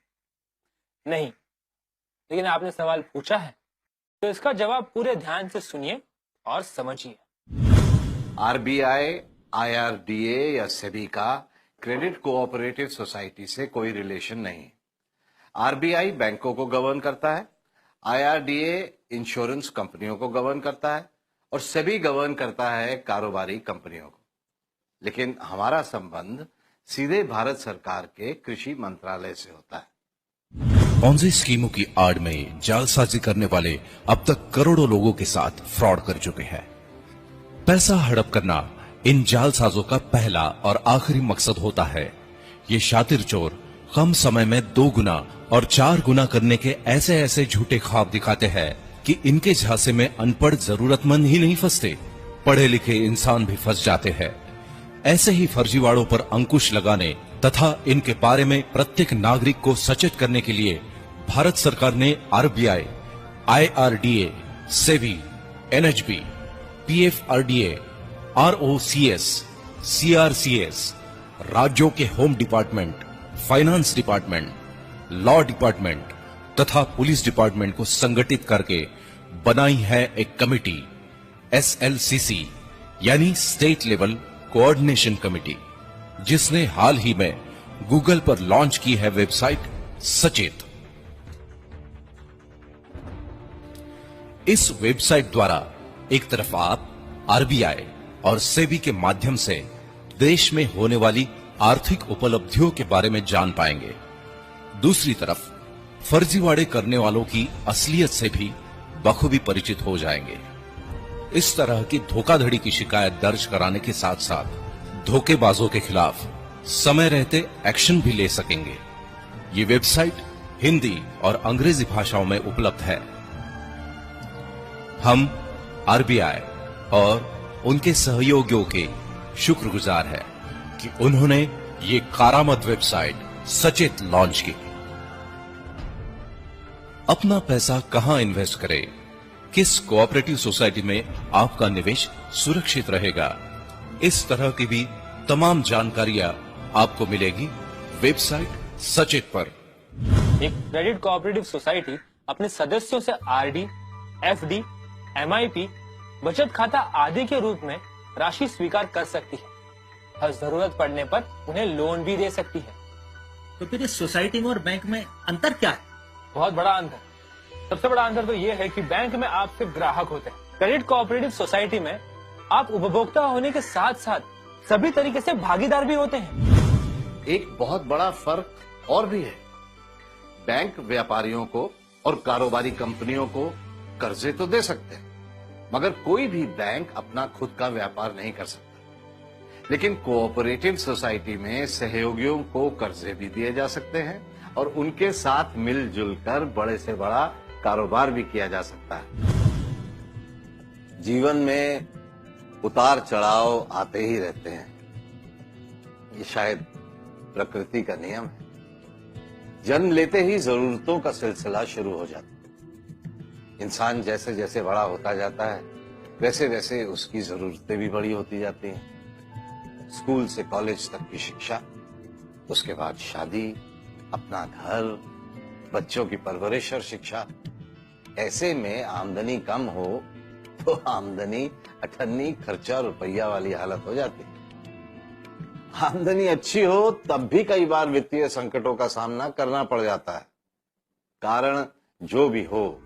नहीं, लेकिन आपने सवाल पूछा है तो इसका जवाब पूरे ध्यान से सुनिए और समझिए। आरबीआई, आईआरडीए या सेबी का क्रेडिट कोऑपरेटिव सोसाइटी से कोई रिलेशन नहीं। आरबीआई बैंकों को गवर्न करता है, आईआरडीए इंश्योरेंस कंपनियों को गवर्न करता है और सेबी गवर्न करता है कारोबारी कंपनियों को। लेकिन हमारा संबंध सीधे भारत सरकार के कृषि मंत्रालय से होता है। पॉन्जी स्कीमों की आड़ में जालसाजी करने वाले अब तक करोड़ों लोगों के साथ फ्रॉड कर चुके हैं। पैसा हड़प करना इन जालसाजों का पहला और आखिरी मकसद होता है। ये शातिर चोर कम समय में 2 गुना और 4 गुना करने के ऐसे ऐसे झूठे ख्वाब दिखाते हैं कि इनके झांसे में अनपढ़ जरूरतमंद ही नहीं फंसते, पढ़े लिखे इंसान भी फंस जाते हैं। ऐसे ही फर्जीवाड़ों पर अंकुश लगाने तथा इनके बारे में प्रत्येक नागरिक को सचेत करने के लिए भारत सरकार ने RBI, IRDA, SEBI, NHB, PFRDA, ROCS, CRCS, राज्यों के home department, finance department, law department तथा पुलिस डिपार्टमेंट को संगठित करके बनाई है एक कमेटी, एसएलसीसी यानी स्टेट लेवल कोऑर्डिनेशन कमेटी, जिसने हाल ही में गूगल पर लॉन्च की है वेबसाइट सचेत। इस वेबसाइट द्वारा एक तरफ आप आरबीआई और सेबी के माध्यम से देश में होने वाली आर्थिक उपलब्धियों के बारे में जान पाएंगे, दूसरी तरफ फर्जीवाड़े करने वालों की असलियत से भी बखूबी परिचित हो जाएंगे। इस तरह की धोखाधड़ी की शिकायत दर्ज कराने के साथ साथ धोखेबाजों के खिलाफ समय रहते एक्शन भी ले सकेंगे। ये वेबसाइट हिंदी और अंग्रेजी भाषाओं में उपलब्ध है। हम आरबीआई और उनके सहयोगियों के शुक्रगुजार हैं कि उन्होंने ये कारामत वेबसाइट सचेत लॉन्च की। अपना पैसा कहां इन्वेस्ट करें, किस कोऑपरेटिव सोसाइटी में आपका निवेश सुरक्षित रहेगा, इस तरह की भी तमाम जानकारियां आपको मिलेगी वेबसाइट सचेत पर। एक क्रेडिट कोऑपरेटिव सोसाइटी अपने सदस्यों से आरडी, एफडी, एमआईपी, बचत खाता आदि के रूप में राशि स्वीकार कर सकती है और जरूरत पड़ने पर उन्हें लोन भी दे सकती है। तो फिर इस सोसाइटी में और बैंक में अंतर क्या है? बहुत बड़ा अंतर। सबसे बड़ा अंतर तो ये है कि बैंक में आप सिर्फ ग्राहक होते हैं, क्रेडिट कोऑपरेटिव सोसाइटी में आप उपभोक्ता होने के साथ साथ सभी तरीके से भागीदार भी होते हैं। एक बहुत बड़ा फर्क और भी है। बैंक व्यापारियों को और कारोबारी कंपनियों को कर्जे तो दे सकते हैं, मगर कोई भी बैंक अपना खुद का व्यापार नहीं कर सकता। लेकिन कोऑपरेटिव सोसाइटी में सहयोगियों को कर्जे भी दिए जा सकते हैं और उनके साथ मिलजुल कर बड़े से बड़ा कारोबार भी किया जा सकता है। जीवन में उतार चढ़ाव आते ही रहते हैं, ये शायद प्रकृति का नियम है। जन्म लेते ही जरूरतों का सिलसिला शुरू हो जाता है। इंसान जैसे जैसे बड़ा होता जाता है वैसे वैसे उसकी जरूरतें भी बड़ी होती जाती हैं। स्कूल से कॉलेज तक की शिक्षा, उसके बाद शादी, अपना घर, बच्चों की परवरिश और शिक्षा। ऐसे में आमदनी कम हो तो आमदनी अठन्नी खर्चा रुपया वाली हालत हो जाती है। आमदनी अच्छी हो तब भी कई बार वित्तीय संकटों का सामना करना पड़ जाता है। कारण जो भी हो,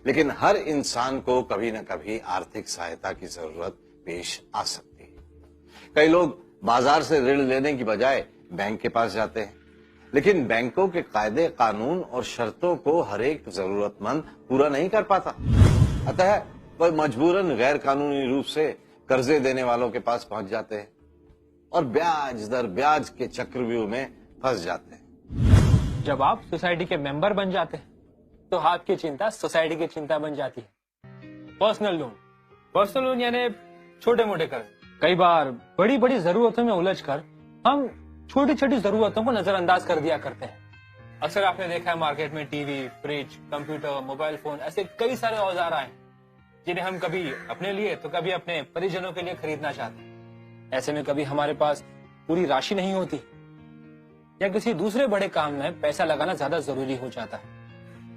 लेकिन हर इंसान को कभी न कभी आर्थिक सहायता की जरूरत पेश आ सकती है। कई लोग बाजार से ऋण लेने की बजाय बैंक के पास जाते हैं, लेकिन बैंकों के कायदे, कानून और शर्तों को हर एक जरूरतमंद पूरा नहीं कर पाता। अतः वह मजबूरन गैर कानूनी रूप से कर्जे देने वालों के पास पहुंच जाते हैं और ब्याज दर ब्याज के चक्रव्यूह में फंस जाते हैं। जब आप सोसाइटी के मेंबर बन जाते हैं तो आपकी चिंता सोसाइटी की चिंता बन जाती है। पर्सनल लोन यानी छोटे मोटे कर्ज। कई बार बड़ी बड़ी जरूरतों में उलझकर हम छोटी छोटी जरूरतों को नजरअंदाज कर दिया करते हैं। अक्सर आपने देखा है मार्केट में TV, fridge, computer, mobile phone ऐसे कई सारे औजार आए जिन्हें हम कभी अपने लिए तो कभी अपने परिजनों के लिए खरीदना चाहते हैं। ऐसे में कभी हमारे पास पूरी राशि नहीं होती या किसी दूसरे बड़े काम में पैसा लगाना ज्यादा जरूरी हो जाता है।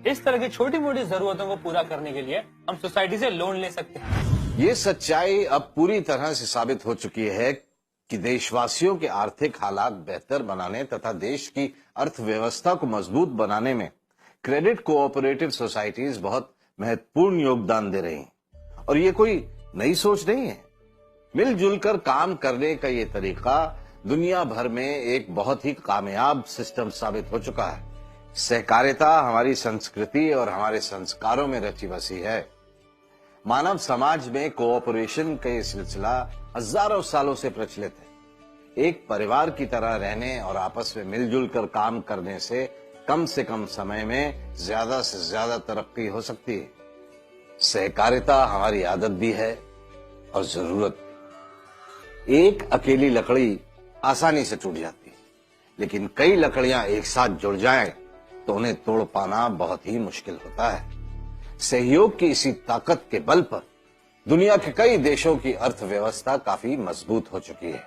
इस तरह की छोटी मोटी जरूरतों को पूरा करने के लिए हम सोसाइटी से लोन ले सकते हैं। ये सच्चाई अब पूरी तरह से साबित हो चुकी है कि देशवासियों के आर्थिक हालात बेहतर बनाने तथा देश की अर्थव्यवस्था को मजबूत बनाने में क्रेडिट कोऑपरेटिव सोसाइटीज बहुत महत्वपूर्ण योगदान दे रही हैं। और ये कोई नई सोच नहीं है। मिलजुल कर काम करने का ये तरीका दुनिया भर में एक बहुत ही कामयाब सिस्टम साबित हो चुका है। सहकारिता हमारी संस्कृति और हमारे संस्कारों में रची बसी है। मानव समाज में कोऑपरेशन का ये सिलसिला हजारों सालों से प्रचलित है। एक परिवार की तरह रहने और आपस में मिलजुल कर काम करने से कम समय में ज्यादा से ज्यादा तरक्की हो सकती है। सहकारिता हमारी आदत भी है और जरूरत भी। एक अकेली लकड़ी आसानी से टूट जाती है, लेकिन कई लकड़ियां एक साथ जुड़ जाएं तो उन्हें तोड़ पाना बहुत ही मुश्किल होता है। सहयोग की इसी ताकत के बल पर दुनिया के कई देशों की अर्थव्यवस्था काफी मजबूत हो चुकी है।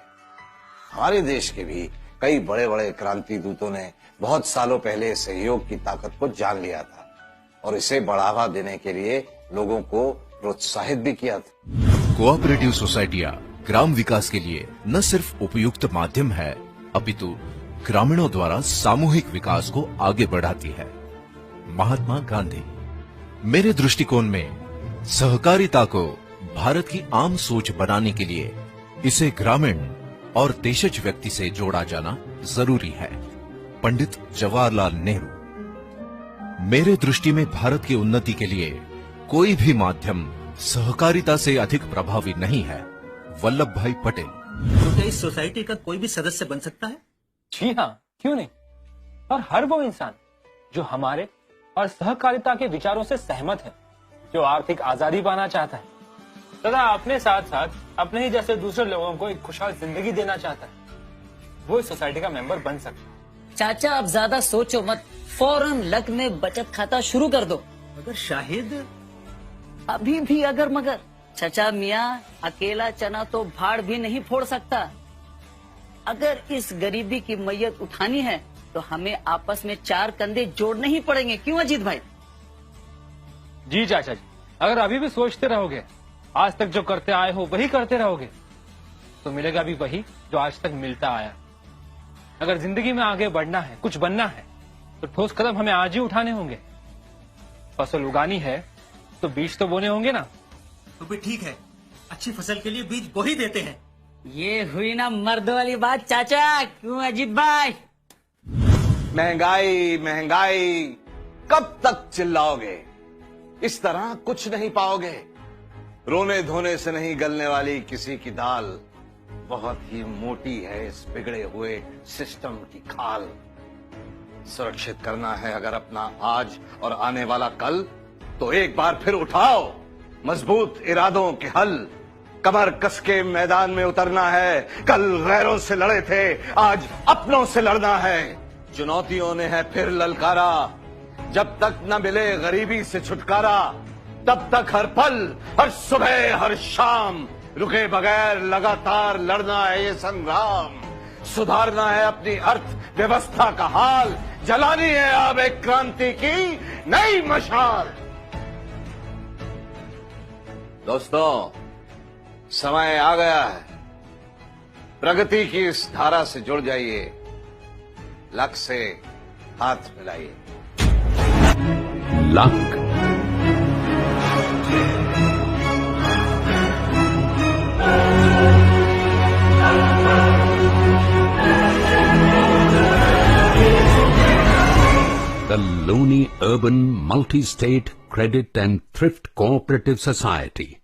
हमारे देश के भी कई बड़े बड़े क्रांति दूतों ने बहुत सालों पहले सहयोग की ताकत को जान लिया था और इसे बढ़ावा देने के लिए लोगों को प्रोत्साहित भी किया था। कोऑपरेटिव सोसाइटियां ग्राम विकास के लिए न सिर्फ उपयुक्त माध्यम है, अपितु ग्रामीणों द्वारा सामूहिक विकास को आगे बढ़ाती है। महात्मा गांधी। मेरे दृष्टिकोण में सहकारिता को भारत की आम सोच बनाने के लिए इसे ग्रामीण और देशज व्यक्ति से जोड़ा जाना जरूरी है। पंडित जवाहरलाल नेहरू। मेरे दृष्टि में भारत की उन्नति के लिए कोई भी माध्यम सहकारिता से अधिक प्रभावी नहीं है। वल्लभ भाई पटेल। तो क्या इस सोसाइटी का कोई भी सदस्य बन सकता है? जी हाँ, क्यों नहीं। और हर वो इंसान जो हमारे और सहकारिता के विचारों से सहमत है जो आर्थिक आजादी पाना चाहता है तथा अपने साथ साथ अपने ही जैसे दूसरे लोगों को एक खुशहाल जिंदगी देना चाहता है, वो इस सोसाइटी का मेंबर बन सकता है। चाचा अब ज्यादा सोचो मत, फौरन लक में बचत खाता शुरू कर दो। मगर शाहिद, अभी भी अगर मगर, चाचा मियाँ अकेला चना तो भाड़ भी नहीं फोड़ सकता। अगर इस गरीबी की मैयत उठानी है तो हमें आपस में 4 कंधे जोड़ने ही पड़ेंगे। क्यों अजीत भाई? जी चाचा जी, अगर अभी भी सोचते रहोगे, आज तक जो करते आए हो वही करते रहोगे, तो मिलेगा भी वही जो आज तक मिलता आया। अगर जिंदगी में आगे बढ़ना है, कुछ बनना है, तो ठोस कदम हमें आज ही उठाने होंगे। फसल उगानी है तो बीज तो बोने होंगे ना। तो भी ठीक है, अच्छी फसल के लिए बीज बो ही देते हैं। ये हुई ना मर्द वाली बात चाचा। क्यों अजीत भाई? महंगाई महंगाई, कब तक चिल्लाओगे? इस तरह कुछ नहीं पाओगे। रोने धोने से नहीं गलने वाली किसी की दाल बहुत ही मोटी है इस बिगड़े हुए सिस्टम की खाल। सुरक्षित करना है अगर अपना आज और आने वाला कल, तो एक बार फिर उठाओ मजबूत इरादों के हल। कमर कस के मैदान में उतरना है। कल गैरों से लड़े थे, आज अपनों से लड़ना है। चुनौतियों ने है फिर ललकारा, जब तक न मिले गरीबी से छुटकारा, तब तक हर पल, हर सुबह, हर शाम रुके बगैर लगातार लड़ना है ये संग्राम। सुधारना है अपनी अर्थव्यवस्था का हाल, जलानी है अब एक क्रांति की नई मशाल। दोस्तों, समय आ गया है। प्रगति की इस धारा से जुड़ जाइए, लक से हाथ मिलाइए। Luck The Loni Urban Multi-State Credit and Thrift Cooperative Society